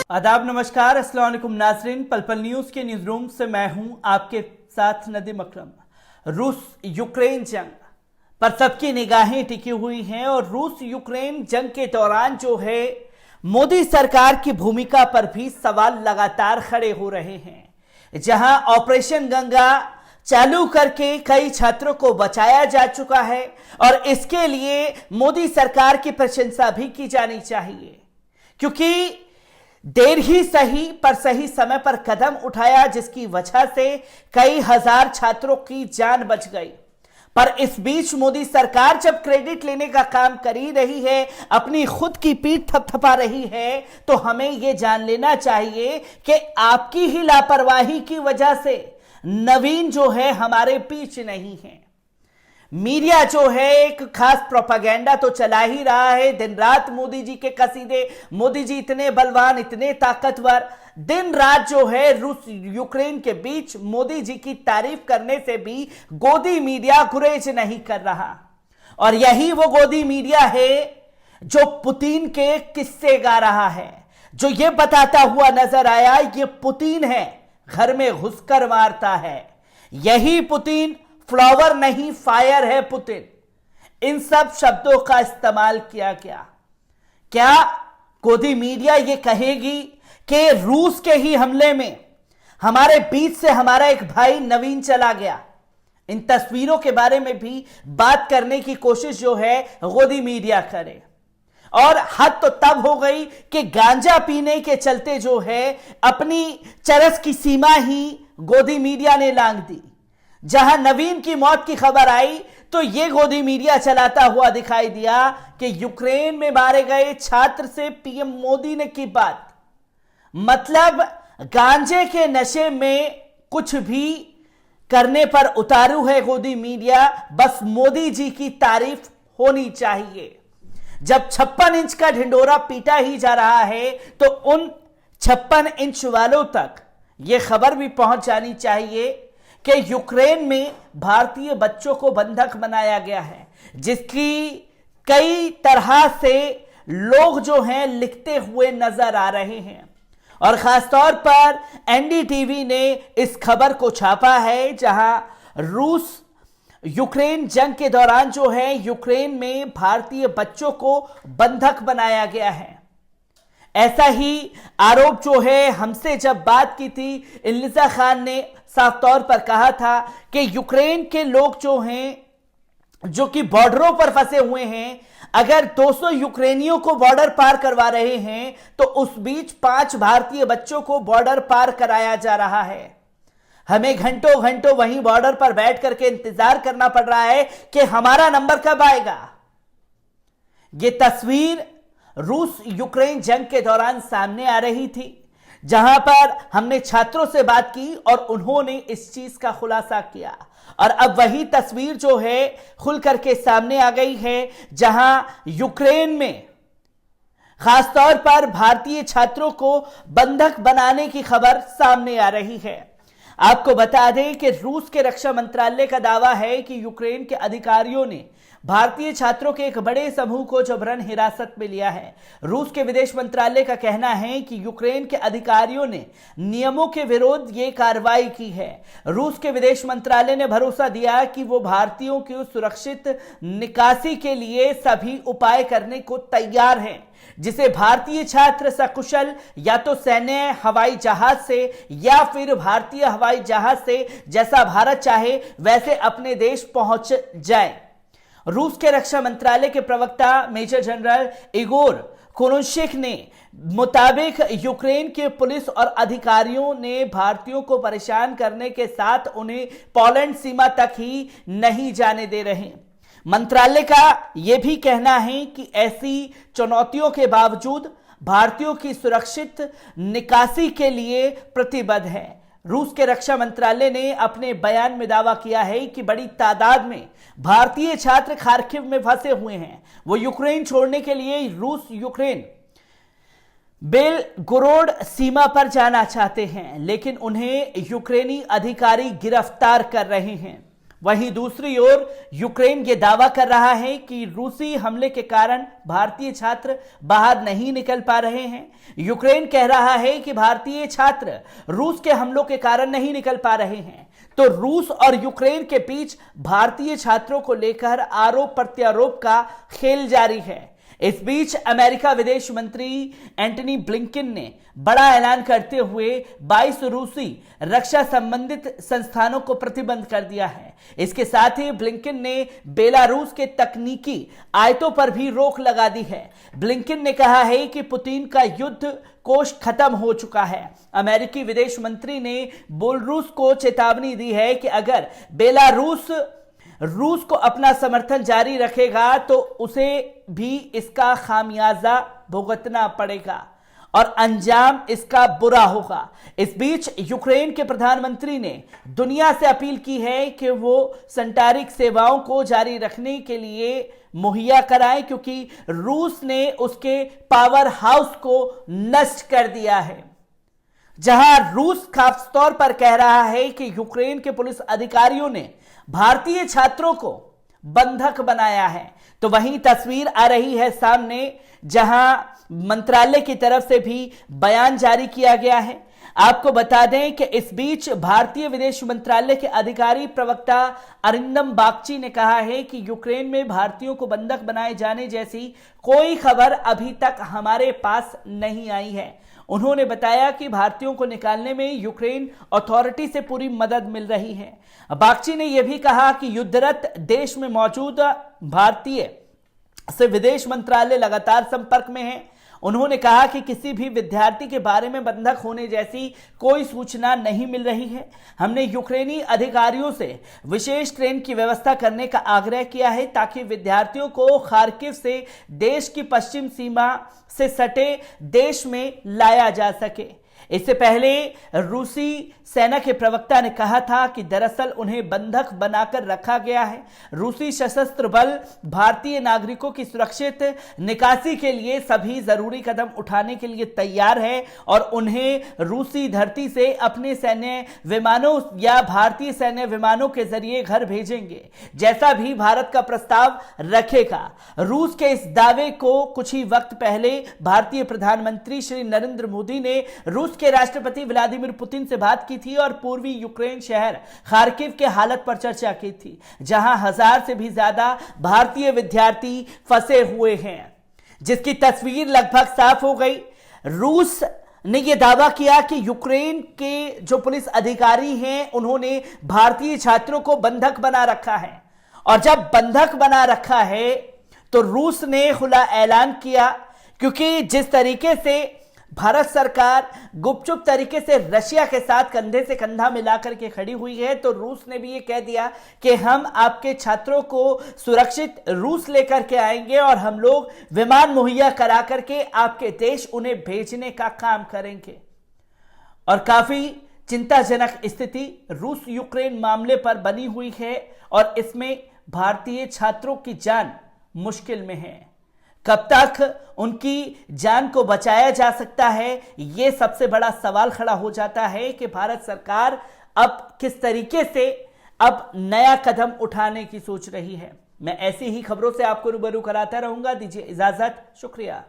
आदाब, नमस्कार, अस्सलाम वालेकुम नाजरीन। पल पल न्यूज के न्यूज रूम से मैं हूं आपके साथ नदीम अकरम। रूस यूक्रेन जंग पर सबकी निगाहें टिकी हुई हैं और रूस यूक्रेन जंग के दौरान जो है मोदी सरकार की भूमिका पर भी सवाल लगातार खड़े हो रहे हैं। जहां ऑपरेशन गंगा चालू करके कई छात्रों को बचाया जा चुका है और इसके लिए मोदी सरकार की प्रशंसा भी की जानी चाहिए, क्योंकि देर ही सही पर सही समय पर कदम उठाया, जिसकी वजह से कई हजार छात्रों की जान बच गई। पर इस बीच मोदी सरकार जब क्रेडिट लेने का काम कर ही रही है, अपनी खुद की पीठ थपथपा रही है, तो हमें यह जान लेना चाहिए कि आपकी ही लापरवाही की वजह से नवीन जो है हमारे बीच नहीं है। मीडिया जो है एक खास प्रोपागेंडा तो चला ही रहा है, दिन रात मोदी जी के कसीदे, मोदी जी इतने बलवान, इतने ताकतवर। दिन रात जो है रूस यूक्रेन के बीच मोदी जी की तारीफ करने से भी गोदी मीडिया गुरेज नहीं कर रहा। और यही वो गोदी मीडिया है जो पुतिन के किस्से गा रहा है, जो ये बताता हुआ नजर आया ये पुतिन है, घर में घुसकर मारता है। यही पुतिन फ्लावर नहीं फायर है पुतिन। इन सब शब्दों का इस्तेमाल किया गया। क्या गोदी मीडिया ये कहेगी कि रूस के ही हमले में हमारे बीच से हमारा एक भाई नवीन चला गया? इन तस्वीरों के बारे में भी बात करने की कोशिश जो है गोदी मीडिया करे। और हद तो तब हो गई कि गांजा पीने के चलते जो है अपनी चरस की सीमा ही गोदी मीडिया ने लांघ दी। जहां नवीन की मौत की खबर आई तो यह गोदी मीडिया चलाता हुआ दिखाई दिया कि यूक्रेन में मारे गए छात्र से पीएम मोदी ने की बात। मतलब गांजे के नशे में कुछ भी करने पर उतारू है गोदी मीडिया, बस मोदी जी की तारीफ होनी चाहिए। जब 56 इंच का ढिंडोरा पीटा ही जा रहा है तो उन 56 इंच वालों तक यह खबर भी पहुंच जानी चाहिए कि यूक्रेन में भारतीय बच्चों को बंधक बनाया गया है, जिसकी कई तरह से लोग जो हैं लिखते हुए नजर आ रहे हैं। और खासतौर पर एनडीटीवी ने इस खबर को छापा है, जहां रूस यूक्रेन जंग के दौरान जो है यूक्रेन में भारतीय बच्चों को बंधक बनाया गया है। ऐसा ही आरोप जो है हमसे जब बात की थी इलिजा खान ने साफ तौर पर कहा था कि यूक्रेन के लोग जो हैं, जो कि बॉर्डरों पर फंसे हुए हैं, अगर 200 यूक्रेनियों को बॉर्डर पार करवा रहे हैं तो उस बीच 5 भारतीय बच्चों को बॉर्डर पार कराया जा रहा है। हमें घंटों घंटों वहीं बॉर्डर पर बैठ करके इंतजार करना पड़ रहा है कि हमारा नंबर कब आएगा। यह तस्वीर रूस यूक्रेन जंग के दौरान सामने आ रही थी, जहां पर हमने छात्रों से बात की और उन्होंने इस चीज का खुलासा किया। और अब वही तस्वीर जो है खुल करके सामने आ गई है, जहां यूक्रेन में खासतौर पर भारतीय छात्रों को बंधक बनाने की खबर सामने आ रही है। आपको बता दें कि रूस के रक्षा मंत्रालय का दावा है कि यूक्रेन के अधिकारियों ने भारतीय छात्रों के एक बड़े समूह को जबरन हिरासत में लिया है। रूस के विदेश मंत्रालय का कहना है कि यूक्रेन के अधिकारियों ने नियमों के विरुद्ध ये कार्रवाई की है। रूस के विदेश मंत्रालय ने भरोसा दिया कि वो भारतीयों की सुरक्षित निकासी के लिए सभी उपाय करने को तैयार हैं, जिसे भारतीय छात्र सकुशल या तो सैन्य हवाई जहाज से या फिर भारतीय हवाई जहाज से, जैसा भारत चाहे वैसे अपने देश पहुंच जाए। रूस के रक्षा मंत्रालय के प्रवक्ता मेजर जनरल इगोर कोनुशेक ने मुताबिक यूक्रेन के पुलिस और अधिकारियों ने भारतीयों को परेशान करने के साथ उन्हें पोलैंड सीमा तक ही नहीं जाने दे रहे। मंत्रालय का यह भी कहना है कि ऐसी चुनौतियों के बावजूद भारतीयों की सुरक्षित निकासी के लिए प्रतिबद्ध है। रूस के रक्षा मंत्रालय ने अपने बयान में दावा किया है कि बड़ी तादाद में भारतीय छात्र खार्किव में फंसे हुए हैं। वो यूक्रेन छोड़ने के लिए रूस यूक्रेन बेलगोरोड सीमा पर जाना चाहते हैं, लेकिन उन्हें यूक्रेनी अधिकारी गिरफ्तार कर रहे हैं। वहीं दूसरी ओर यूक्रेन ये दावा कर रहा है कि रूसी हमले के कारण भारतीय छात्र बाहर नहीं निकल पा रहे हैं। यूक्रेन कह रहा है कि भारतीय छात्र रूस के हमलों के कारण नहीं निकल पा रहे हैं। तो रूस और यूक्रेन के बीच भारतीय छात्रों को लेकर आरोप प्रत्यारोप का खेल जारी है। इस बीच अमेरिका विदेश मंत्री एंटनी ब्लिंकन ने बड़ा ऐलान करते हुए 22 रूसी रक्षा संबंधित संस्थानों को प्रतिबंध कर दिया है। इसके साथ ही ब्लिंकन ने बेलारूस के तकनीकी आयतों पर भी रोक लगा दी है। ब्लिंकन ने कहा है कि पुतिन का युद्ध कोष खत्म हो चुका है। अमेरिकी विदेश मंत्री ने बेलारूस को चेतावनी दी है कि अगर बेलारूस रूस को अपना समर्थन जारी रखेगा तो उसे भी इसका खामियाजा भुगतना पड़ेगा और अंजाम इसका बुरा होगा। इस बीच यूक्रेन के प्रधानमंत्री ने दुनिया से अपील की है कि वो संचारिक सेवाओं को जारी रखने के लिए मुहैया कराएं, क्योंकि रूस ने उसके पावर हाउस को नष्ट कर दिया है। जहां रूस खास तौर पर कह रहा है कि यूक्रेन के पुलिस अधिकारियों ने भारतीय छात्रों को बंधक बनाया है, तो वहीं तस्वीर आ रही है सामने जहां मंत्रालय की तरफ से भी बयान जारी किया गया है। आपको बता दें कि इस बीच भारतीय विदेश मंत्रालय के अधिकारी प्रवक्ता अरिंदम बागची ने कहा है कि यूक्रेन में भारतीयों को बंधक बनाए जाने जैसी कोई खबर अभी तक हमारे पास नहीं आई है। उन्होंने बताया कि भारतीयों को निकालने में यूक्रेन अथॉरिटी से पूरी मदद मिल रही है। बागची ने यह भी कहा कि युद्धरत देश में मौजूद भारतीय से विदेश मंत्रालय लगातार संपर्क में है। उन्होंने कहा कि किसी भी विद्यार्थी के बारे में बंधक होने जैसी कोई सूचना नहीं मिल रही है। हमने यूक्रेनी अधिकारियों से विशेष ट्रेन की व्यवस्था करने का आग्रह किया है ताकि विद्यार्थियों को खार्किव से देश की पश्चिम सीमा से सटे देश में लाया जा सके। इससे पहले रूसी सेना के प्रवक्ता ने कहा था कि दरअसल उन्हें बंधक बनाकर रखा गया है। रूसी सशस्त्र बल भारतीय नागरिकों की सुरक्षित निकासी के लिए सभी जरूरी कदम उठाने के लिए तैयार है और उन्हें रूसी धरती से अपने सैन्य विमानों या भारतीय सैन्य विमानों के जरिए घर भेजेंगे, जैसा भी भारत का प्रस्ताव रखेगा। रूस के इस दावे को कुछ ही वक्त पहले भारतीय प्रधानमंत्री श्री नरेंद्र मोदी ने रूस के राष्ट्रपति व्लादिमीर पुतिन से बात की थी और पूर्वी यूक्रेन शहर खार्किव के हालत पर चर्चा की थी, जहां 1000 से भी ज्यादा भारतीय विद्यार्थी फंसे हुए हैं, जिसकी तस्वीर लगभग साफ हो गई। रूस ने यह दावा किया कि यूक्रेन के जो पुलिस अधिकारी हैं उन्होंने भारतीय छात्रों को बंधक बना रखा है, और जब बंधक बना रखा है तो रूस ने खुला ऐलान किया, क्योंकि जिस तरीके से भारत सरकार गुपचुप तरीके से रशिया के साथ कंधे से कंधा मिलाकर के खड़ी हुई है, तो रूस ने भी ये कह दिया कि हम आपके छात्रों को सुरक्षित रूस लेकर के आएंगे और हम लोग विमान मुहैया करा करके आपके देश उन्हें भेजने का काम करेंगे। और काफी चिंताजनक स्थिति रूस यूक्रेन मामले पर बनी हुई है और इसमें भारतीय छात्रों की जान मुश्किल में है। कब तक उनकी जान को बचाया जा सकता है, यह सबसे बड़ा सवाल खड़ा हो जाता है कि भारत सरकार अब किस तरीके से अब नया कदम उठाने की सोच रही है। मैं ऐसी ही खबरों से आपको रूबरू कराता रहूंगा। दीजिए इजाजत, शुक्रिया।